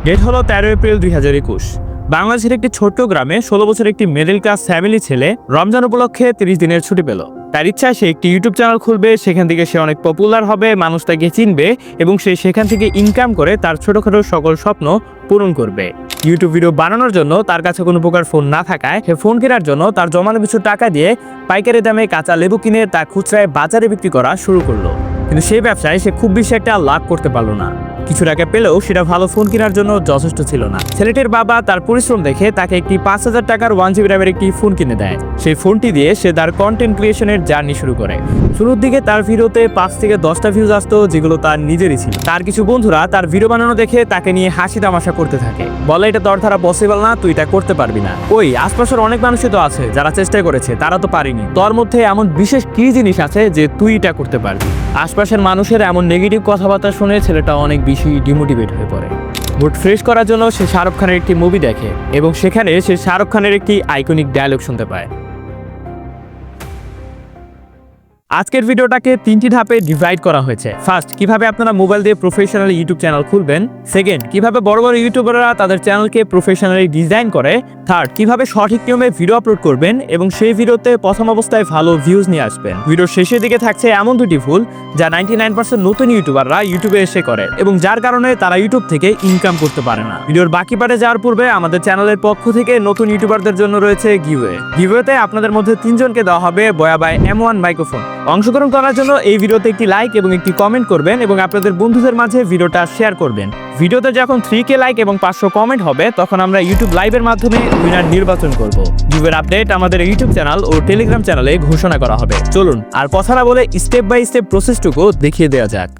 Date হলো 13 April 2021। বাংলাদেশের একটি ছোট্ট গ্রামে 16 বছরের একটি মিডল ক্লাস ফ্যামিলি ছেলে রমজান উপলক্ষে 30 দিনের ছুটি পেল। তার ইচ্ছা সে একটি ইউটিউব চ্যানেল খুলবে, সেখান থেকে সে অনেক পপুলার হবে, মানুষ তাকে চিনবে এবং সে সেখান থেকে ইনকাম করে তার ছোটখাটো সকল স্বপ্ন পূরণ করবে। ইউটিউব ভিডিও বানানোর জন্য তার কাছে কোনো প্রকার ফোন না থাকায় সে ফোন কেনার জন্য তার জমানো কিছু টাকা দিয়ে পাইকারি দামে কাঁচা লেবু কিনে তা খুচরায় বাজারে বিক্রি করা শুরু করলো। কিন্তু সেই ব্যবসায় সে খুব বেশি একটা লাভ করতে পারলো না। কিছু টাকা পেলেও সেটা ভালো ফোন কেনার জন্য যথেষ্ট ছিল না। ছেলেটির বাবা তার পরিশ্রম দেখে তাকে একটি 5000 টাকার 1GB র্যামের একটি ফোন কিনে দেয়। সেই ফোনটি দিয়ে সে তার কন্টেন্ট ক্রিয়েশনের জার্নি শুরু করে। শুরুর দিকে তার ভিডিওতে 5 থেকে 10টা ভিউজ আসতো, যেগুলো তার নিজেরই ছিল। তার কিছু বন্ধুরা তার ভিডিও বানানো দেখে তাকে নিয়ে হাসি তামাশা করতে থাকে, বলে এটা তোর দ্বারা পসিবল না, তুই এটা করতে পারবি না। ওই আশপাশের অনেক মানুষই তো আছে যারা চেষ্টা করেছে, তারা তো পারেনি, তোর মধ্যে এমন বিশেষ কি জিনিস আছে যে তুই এটা করতে পারবি। আশপাশের মানুষের এমন নেগেটিভ কথাবার্তা শুনে ছেলেটা অনেক বেশি ডিমোটিভেট হয়ে পড়ে। মুড ফ্রেশ করার জন্য সে শাহরুখ খানের একটি মুভি দেখে এবং সেখানে সে শাহরুখ খানের একটি আইকনিক ডায়লগ শুনতে পায়। আজকের ভিডিওটাকে 3টি ধাপে ডিভাইড করা হয়েছে। ফার্স্ট, কিভাবে আপনারা মোবাইল দিয়ে প্রফেশনাল ইউটিউব চ্যানেল খুলবেন। সেকেন্ড, কিভাবে বড় বড় ইউটিউবাররা তাদের চ্যানেলকে প্রফেশনালি ডিজাইন করে। থার্ড, কিভাবে সঠিক নিয়মে ভিডিও আপলোড করবেন এবং সেই ভিডিওতে প্রথম অবস্থায় ভালো ভিউজ নিয়ে আসবেন। ভিডিওর শেষের দিকে থাকছে এমন দুটি ভুল যা 99% নতুন ইউটিউবাররা ইউটিউবে এসে করে এবং যার কারণে তারা ইউটিউব থেকে ইনকাম করতে পারে না। ভিডিওর বাকি পার্টে যাওয়ার পূর্বে আমাদের চ্যানেলের পক্ষ থেকে নতুন ইউটিউবারদের জন্য রয়েছে গিভওয়ে। গিভওয়েতে আপনাদের মধ্যে 3 জনকে দেওয়া হবে বয়া বাই M1 মাইক্রোফোন। অংশগ্রহণ করার জন্য এই ভিডিওতে একটি লাইক এবং একটি কমেন্ট করবেন এবং আপনাদের বন্ধুদের মাঝে ভিডিওটা শেয়ার করবেন। ভিডিওতে যখন 3K লাইক এবং 500 কমেন্ট হবে তখন আমরা ইউটিউব লাইভের মাধ্যমে উইনার নির্বাচন করব। গিভওয়ের আপডেট আমাদের ইউটিউব চ্যানেল ও টেলিগ্রাম চ্যানেলে ঘোষণা করা হবে। চলুন আর কথা না বলে স্টেপ বাই স্টেপ প্রসেসটুকু দেখিয়ে দেওয়া যাক।